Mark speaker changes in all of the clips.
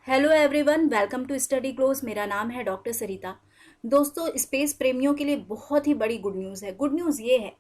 Speaker 1: Hello everyone, welcome to study close. मेरा नाम है डॉक्टर सरिता। दोस्तों, स्पेस प्रेमियों के लिए बहुत ही बड़ी गुड न्यूज़ है। गुड न्यूज़ ये है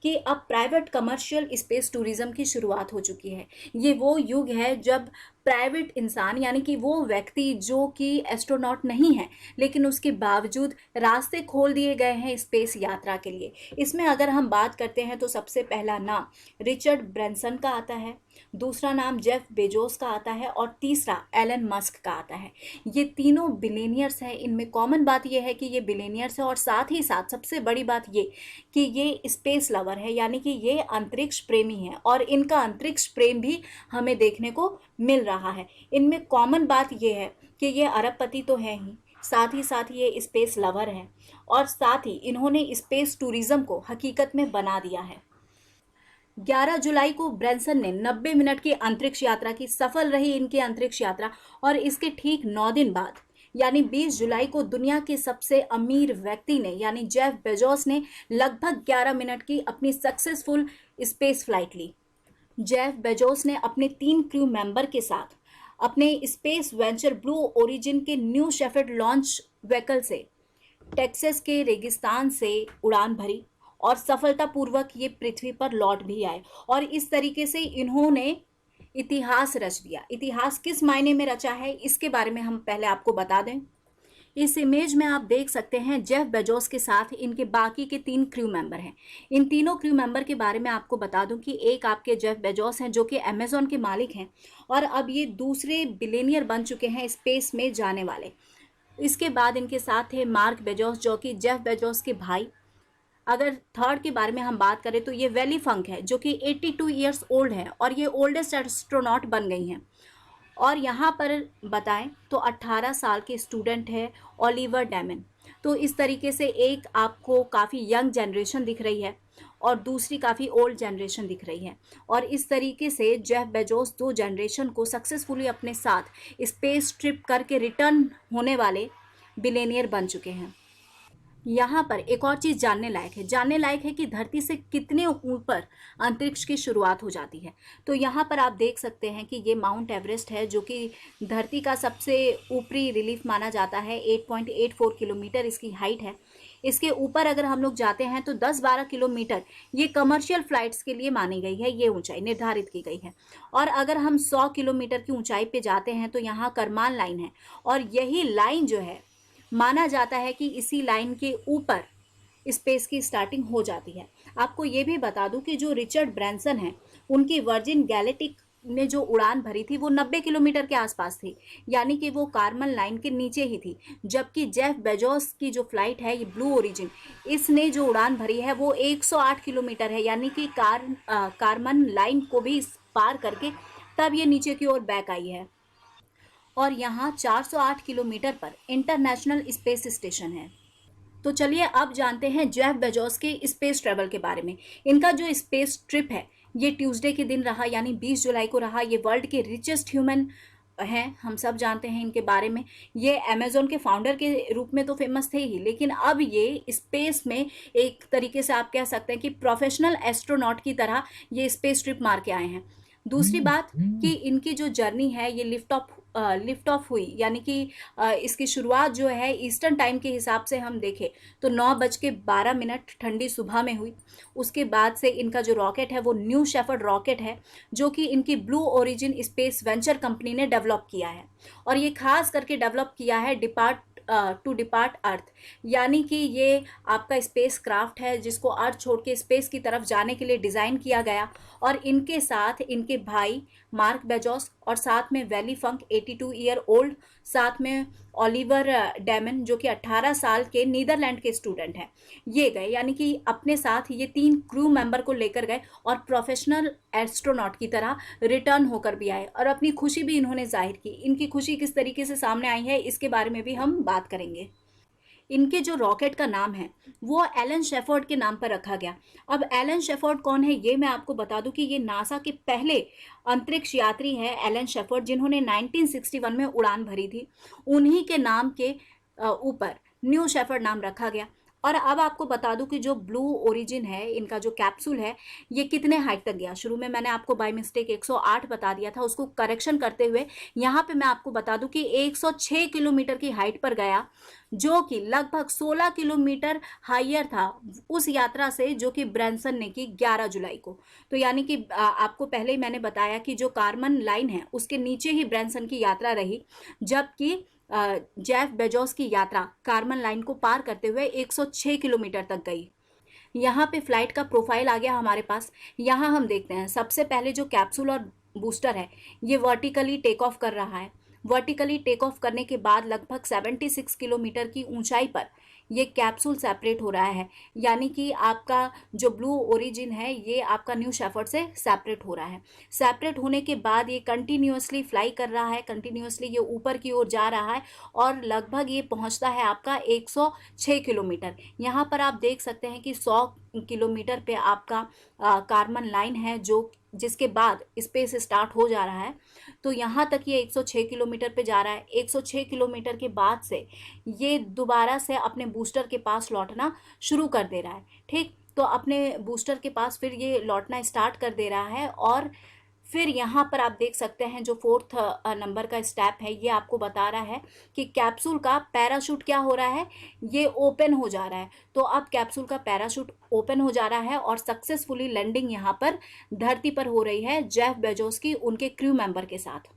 Speaker 1: कि अब प्राइवेट कमर्शियल स्पेस टूरिज्म की शुरुआत हो चुकी है। ये वो युग है जब प्राइवेट इंसान यानी कि वो व्यक्ति जो कि एस्ट्रोनॉट नहीं है लेकिन उसके बावजूद रास्ते खोल दिए गए हैं स्पेस यात्रा के लिए। इसमें अगर हम बात करते हैं तो सबसे पहला नाम रिचर्ड ब्रैंसन का आता है, दूसरा नाम जेफ बेजोस का आता है और तीसरा एलन मस्क का आता है। ये तीनों बिलेनियर्स हैं। इनमें कॉमन बात यह है कि ये बिलेनियर्स है और साथ ही साथ सबसे बड़ी बात ये कि ये स्पेस लवर है, यानी कि ये अंतरिक्ष प्रेमी है और इनका अंतरिक्ष प्रेम भी हमें देखने को मिल रहा है। इनमें कॉमन बात ये है कि ये अरबपति तो है ही, साथ ही साथ ये स्पेस लवर है और साथ ही इन्होंने स्पेस टूरिज्म को हकीकत में बना दिया है। 11 जुलाई को ब्रैंसन ने 90 मिनट की अंतरिक्ष यात्रा की। सफल रही इनकी अंतरिक्ष यात्रा और इसके ठीक 9 दिन बाद यानी 20 जुलाई को दुनिया के सबसे अमीर व्यक्ति ने यानी जेफ बेजोस ने लगभग 11 मिनट की अपनी सक्सेसफुल स्पेस फ्लाइट ली। जेफ बेजोस ने अपने 3 क्रू मेंबर के साथ अपने स्पेस वेंचर ब्लू ओरिजिन के न्यू शेफर्ड लॉन्च व्हीकल से टेक्सास के रेगिस्तान से उड़ान भरी और सफलतापूर्वक ये पृथ्वी पर लौट भी आए। और इस तरीके से इन्होंने इतिहास रच दिया। इतिहास किस मायने में रचा है इसके बारे में हम पहले आपको बता दें। इस इमेज में आप देख सकते हैं जेफ बेजोस के साथ इनके बाकी के 3 क्रू मेंबर हैं। इन तीनों क्रू मेंबर के बारे में आपको बता दूं कि एक आपके जेफ बेजोस हैं जो कि अमेजॉन के मालिक हैं और अब ये दूसरे बिलियनियर बन चुके हैं स्पेस में जाने वाले। इसके बाद इनके साथ थे मार्क बेजोस जो कि जेफ बेजोस के भाई। अगर थर्ड के बारे में हम बात करें तो ये वेली फंक है जो कि 82 ईयर्स ओल्ड है और ये ओल्डेस्ट एस्ट्रोनॉट बन गई हैं। और यहाँ पर बताएं तो 18 साल के स्टूडेंट है ओलिवर डैमन। तो इस तरीके से एक आपको काफ़ी यंग जनरेशन दिख रही है और दूसरी काफ़ी ओल्ड जनरेशन दिख रही है। और इस तरीके से जेफ बेजोस 2 जनरेशन को सक्सेसफुली अपने साथ स्पेस ट्रिप करके रिटर्न होने वाले बिलियनियर बन चुके हैं। यहाँ पर एक और चीज़ जानने लायक है कि धरती से कितने ऊपर अंतरिक्ष की शुरुआत हो जाती है। तो यहाँ पर आप देख सकते हैं कि ये माउंट एवरेस्ट है जो कि धरती का सबसे ऊपरी रिलीफ माना जाता है। 8.84 किलोमीटर इसकी हाइट है। इसके ऊपर अगर हम लोग जाते हैं तो 10-12 किलोमीटर ये कमर्शियल फ्लाइट्स के लिए मानी गई है, ये ऊंचाई निर्धारित की गई है। और अगर हम 100 किलोमीटर की ऊंचाई पे जाते हैं तो यहाँ करमान लाइन है और यही लाइन जो है माना जाता है कि इसी लाइन के ऊपर स्पेस की स्टार्टिंग हो जाती है। आपको ये भी बता दूं कि जो रिचर्ड ब्रैंसन है उनकी वर्जिन गैलेक्टिक ने जो उड़ान भरी थी वो 90 किलोमीटर के आसपास थी, यानी कि वो कार्मन लाइन के नीचे ही थी। जबकि जेफ बेजोस की जो फ्लाइट है ये ब्लू ओरिजिन, इसने जो उड़ान भरी है वो 108 किलोमीटर है, यानी कि कार्मन लाइन को भी पार करके तब ये नीचे की ओर बैक आई है। और यहाँ 408 किलोमीटर पर इंटरनेशनल स्पेस स्टेशन है। तो चलिए अब जानते हैं जेफ बेजोस के स्पेस ट्रैवल के बारे में। इनका जो स्पेस ट्रिप है ये ट्यूसडे के दिन रहा, यानी 20 जुलाई को रहा। ये वर्ल्ड के रिचेस्ट ह्यूमन हैं, हम सब जानते हैं इनके बारे में। ये अमेजोन के फाउंडर के रूप में तो फेमस थे ही, लेकिन अब ये स्पेस में एक तरीके से आप कह सकते हैं कि प्रोफेशनल एस्ट्रोनॉट की तरह ये स्पेस ट्रिप मार के आए हैं। दूसरी बात कि इनकी जो जर्नी है ये लिफ्ट ऑफ हुई, यानी कि इसकी शुरुआत जो है ईस्टर्न टाइम के हिसाब से हम देखें तो 9:12 ठंडी सुबह में हुई। उसके बाद से इनका जो रॉकेट है वो न्यू शेफर्ड रॉकेट है जो कि इनकी blue origin space venture company ने डेवलप किया है। और ये खास करके डेवलप किया है टू डिपार्ट अर्थ, यानी कि ये आपका स्पेस क्राफ्ट है जिसको अर्थ छोड़ के स्पेस की तरफ जाने के लिए डिज़ाइन किया गया। और इनके साथ इनके भाई मार्क बेजोस और साथ में वेली फंक 82 ईयर ओल्ड, साथ में ओलिवर डैमन जो कि 18 साल के नीदरलैंड के स्टूडेंट हैं, ये गए। यानी कि अपने साथ ये 3 क्रू मेंबर को लेकर गए और प्रोफेशनल एस्ट्रोनॉट की तरह रिटर्न होकर भी आए और अपनी खुशी भी इन्होंने जाहिर की। इनकी खुशी किस तरीके से सामने आई है इसके बारे में भी हम बात करेंगे। इनके जो रॉकेट का नाम है वो एलन शेफर्ड के नाम पर रखा गया। अब एलन शेफर्ड कौन है ये मैं आपको बता दूं कि ये नासा के पहले अंतरिक्ष यात्री है एलन शेफर्ड, जिन्होंने 1961 में उड़ान भरी थी। उन्हीं के नाम के ऊपर न्यू शेफर्ड नाम रखा गया। और अब आपको बता दूं कि जो ब्लू ओरिजिन है, इनका जो कैप्सूल है, ये कितने हाइट तक गया। शुरू में मैंने आपको बाय मिस्टेक 108 बता दिया था, उसको करेक्शन करते हुए यहाँ पे मैं आपको बता दूं कि 106 किलोमीटर की हाइट पर गया, जो कि लगभग 16 किलोमीटर हाइयर था उस यात्रा से जो कि ब्रैनसन ने की 11 जुलाई को। तो यानी कि आपको पहले ही मैंने बताया कि जो कार्मन लाइन है उसके नीचे ही ब्रैनसन की यात्रा रही, जबकि जेफ बेजोस की यात्रा कार्मन लाइन को पार करते हुए 106 किलोमीटर तक गई। यहाँ पे फ्लाइट का प्रोफाइल आ गया हमारे पास। यहाँ हम देखते हैं सबसे पहले जो कैप्सूल और बूस्टर है ये वर्टिकली टेक ऑफ कर रहा है। वर्टिकली टेक ऑफ करने के बाद लगभग 76 किलोमीटर की ऊंचाई पर ये कैप्सूल सेपरेट हो रहा है, यानी कि आपका जो ब्लू ओरिजिन है ये आपका न्यू शेफर्ड से सेपरेट हो रहा है। सेपरेट होने के बाद ये कंटिन्यूअसली फ्लाई कर रहा है, कंटिन्यूअसली ये ऊपर की ओर जा रहा है और लगभग ये पहुंचता है आपका 106 किलोमीटर। यहाँ पर आप देख सकते हैं कि 100 किलोमीटर पे आपका कार्बन लाइन है जो जिसके बाद स्पेस स्टार्ट हो जा रहा है। तो यहाँ तक ये 106 किलोमीटर पे जा रहा है। 106 किलोमीटर के बाद से ये दोबारा से अपने बूस्टर के पास लौटना शुरू कर दे रहा है। ठीक, तो अपने बूस्टर के पास फिर ये लौटना स्टार्ट कर दे रहा है और फिर यहाँ पर आप देख सकते हैं जो 4th नंबर का स्टेप है ये आपको बता रहा है कि कैप्सूल का पैराशूट क्या हो रहा है, ये ओपन हो जा रहा है। तो अब कैप्सूल का पैराशूट ओपन हो जा रहा है और सक्सेसफुली लैंडिंग यहाँ पर धरती पर हो रही है जेफ बेजोस की उनके क्रू मेंबर के साथ।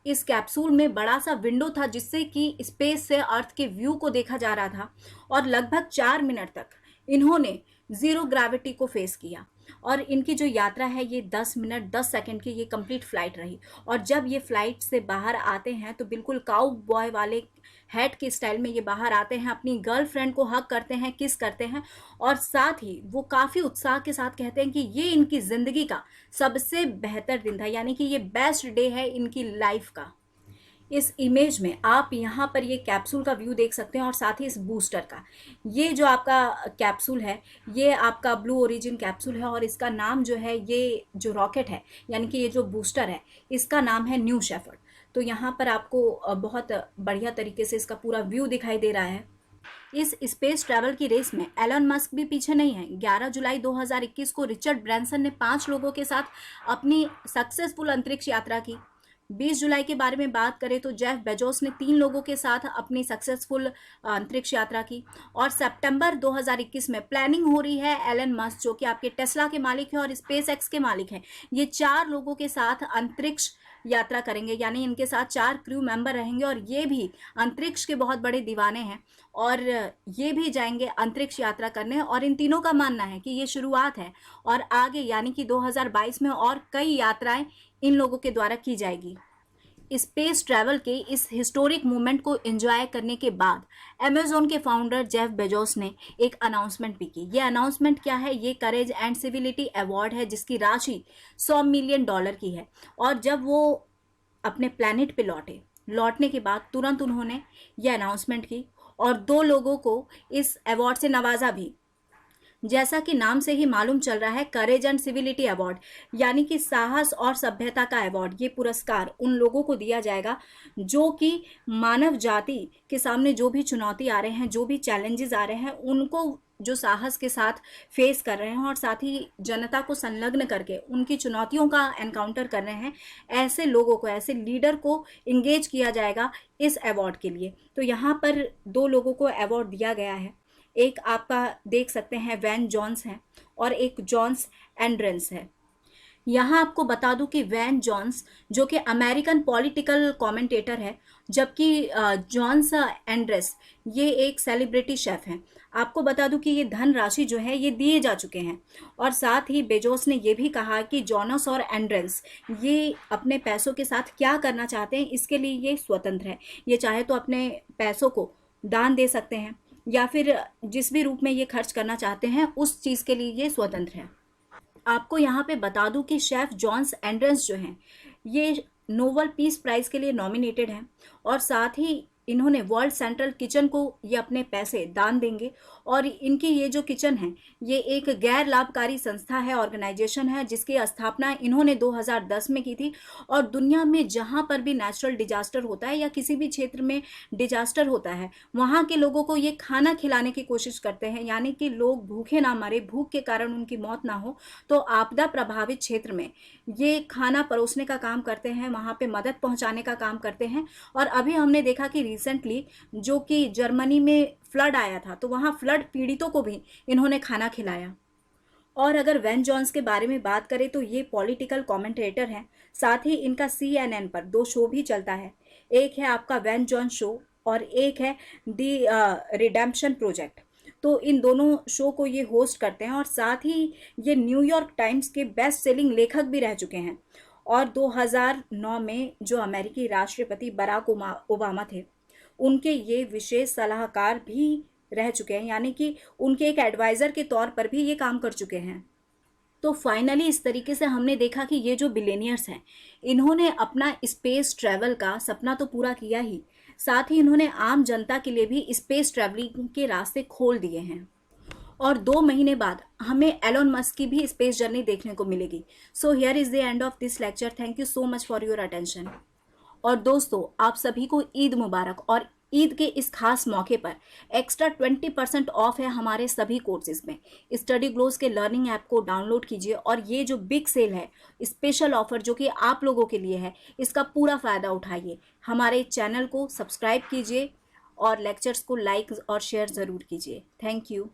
Speaker 1: इस कैप्सूल में बड़ा सा विंडो था जिससे कि स्पेस से अर्थ के व्यू को देखा जा रहा था और लगभग 4 मिनट तक इन्होंने जीरो ग्रेविटी को फेस किया और इनकी जो यात्रा है ये 10 मिनट 10 सेकंड की ये कंप्लीट फ्लाइट रही। और जब ये फ्लाइट से बाहर आते हैं तो बिल्कुल काउ बॉय वाले हेड के स्टाइल में ये बाहर आते हैं, अपनी गर्लफ्रेंड को हग करते हैं, किस करते हैं और साथ ही वो काफ़ी उत्साह के साथ कहते हैं कि ये इनकी ज़िंदगी का सबसे बेहतर दिन था, यानी कि ये बेस्ट डे है इनकी लाइफ का। इस इमेज में आप यहाँ पर ये कैप्सूल का व्यू देख सकते हैं और साथ ही इस बूस्टर का। ये जो आपका कैप्सूल है ये आपका ब्लू ओरिजिन कैप्सूल है और इसका नाम जो है, ये जो रॉकेट है यानी कि ये जो बूस्टर है इसका नाम है न्यू शेफर्ड। तो यहाँ पर आपको बहुत बढ़िया तरीके से इसका पूरा व्यू दिखाई दे रहा है। इस स्पेस ट्रैवल की रेस में एलन मस्क भी पीछे नहीं है। 11 जुलाई 2021 को रिचर्ड ब्रैनसन ने 5 लोगों के साथ अपनी सक्सेसफुल अंतरिक्ष यात्रा की। 20 जुलाई के बारे में बात करें तो जेफ बेजोस ने 3 लोगों के साथ अपनी सक्सेसफुल अंतरिक्ष यात्रा की। और सितंबर 2021 में प्लानिंग हो रही है एलन मस्क जो कि आपके टेस्ला के मालिक हैं और स्पेस एक्स के मालिक हैं, ये 4 लोगों के साथ अंतरिक्ष यात्रा करेंगे, यानी इनके साथ 4 क्रू मेंबर रहेंगे और ये भी अंतरिक्ष के बहुत बड़े दीवाने हैं और ये भी जाएंगे अंतरिक्ष यात्रा करने। और इन तीनों का मानना है कि ये शुरुआत है और आगे यानी कि 2022 में और कई यात्राएं इन लोगों के द्वारा की जाएगी। स्पेस ट्रैवल के इस हिस्टोरिक मूवमेंट को एंजॉय करने के बाद अमेजोन के फाउंडर जेफ बेजोस ने एक अनाउंसमेंट भी की। ये अनाउंसमेंट क्या है, ये करेज एंड सिविलिटी अवार्ड है जिसकी राशि $100 मिलियन की है। और जब वो अपने प्लैनेट पे लौटने के बाद तुरंत उन्होंने ये अनाउंसमेंट की और 2 लोगों को इस अवार्ड से नवाजा भी। जैसा कि नाम से ही मालूम चल रहा है, करेज एंड सिविलिटी अवार्ड यानी कि साहस और सभ्यता का अवार्ड। ये पुरस्कार उन लोगों को दिया जाएगा जो कि मानव जाति के सामने जो भी चुनौती आ रहे हैं, जो भी चैलेंजेस आ रहे हैं, उनको जो साहस के साथ फेस कर रहे हैं और साथ ही जनता को संलग्न करके उनकी चुनौतियों का एनकाउंटर कर रहे हैं, ऐसे लोगों को, ऐसे लीडर को इंगेज किया जाएगा इस अवार्ड के लिए। तो यहाँ पर 2 लोगों को अवार्ड दिया गया है। एक आपका देख सकते हैं वैन जॉन्स है और एक जॉन्स एंड्रेंस है। यहाँ आपको बता दूं कि वैन जॉन्स जो कि अमेरिकन पॉलिटिकल कमेंटेटर है, जबकि जॉन्स एंड्रेस ये एक सेलिब्रिटी शेफ हैं। आपको बता दूं कि ये धनराशि जो है ये दिए जा चुके हैं। और साथ ही बेजोस ने ये भी कहा कि जॉनस और एंड्रेंस ये अपने पैसों के साथ क्या करना चाहते हैं इसके लिए ये स्वतंत्र है। ये चाहे तो अपने पैसों को दान दे सकते हैं या फिर जिस भी रूप में ये खर्च करना चाहते हैं उस चीज़ के लिए ये स्वतंत्र है। आपको यहाँ पे बता दूं कि शेफ जॉन्स एंड्रेंस जो हैं ये नोबेल पीस प्राइज़ के लिए नॉमिनेटेड हैं और साथ ही इन्होंने वर्ल्ड सेंट्रल किचन को ये अपने पैसे दान देंगे। और इनकी ये जो किचन है ये एक गैर लाभकारी संस्था है, ऑर्गेनाइजेशन है, जिसकी स्थापना इन्होंने 2010 में की थी। और दुनिया में जहाँ पर भी नेचुरल डिजास्टर होता है या किसी भी क्षेत्र में डिजास्टर होता है, वहाँ के लोगों को ये खाना खिलाने की कोशिश करते हैं, यानी कि लोग भूखे ना मरे, भूख के कारण उनकी मौत ना हो। तो आपदा प्रभावित क्षेत्र में ये खाना परोसने का काम करते हैं, वहाँ पे मदद पहुँचाने का काम करते हैं। और अभी हमने देखा कि रिसेंटली जो कि जर्मनी में फ्लड आया था, तो वहाँ फ्लड पीड़ितों को भी इन्होंने खाना खिलाया। और अगर वेन जॉन्स के बारे में बात करें तो ये पॉलिटिकल कमेंटेटर हैं, साथ ही इनका CNN पर 2 शो भी चलता है। एक है आपका वेन जॉन शो और एक है दी रिडेम्पशन प्रोजेक्ट। तो इन दोनों शो को ये होस्ट करते हैं और साथ ही ये न्यूयॉर्क टाइम्स के बेस्ट सेलिंग लेखक भी रह चुके हैं। और 2009 में जो अमेरिकी राष्ट्रपति बराक ओबामा थे, उनके ये विशेष सलाहकार भी रह चुके हैं, यानी कि उनके एक एडवाइज़र के तौर पर भी ये काम कर चुके हैं। तो फाइनली इस तरीके से हमने देखा कि ये जो बिलियनियर्स हैं, इन्होंने अपना स्पेस ट्रैवल का सपना तो पूरा किया ही, साथ ही इन्होंने आम जनता के लिए भी स्पेस ट्रैवलिंग के रास्ते खोल दिए हैं। और 2 महीने बाद हमें एलोन मस्क की भी स्पेस जर्नी देखने को मिलेगी। So here is the end of this lecture. Thank you so much for your attention. और दोस्तों, आप सभी को ईद मुबारक। और ईद के इस खास मौके पर एक्स्ट्रा 20% ऑफ है हमारे सभी कोर्सेज में। स्टडी ग्लोस के लर्निंग ऐप को डाउनलोड कीजिए और ये जो बिग सेल है, स्पेशल ऑफर जो कि आप लोगों के लिए है, इसका पूरा फ़ायदा उठाइए। हमारे चैनल को सब्सक्राइब कीजिए और लेक्चर्स को लाइक और शेयर ज़रूर कीजिए। Thank you.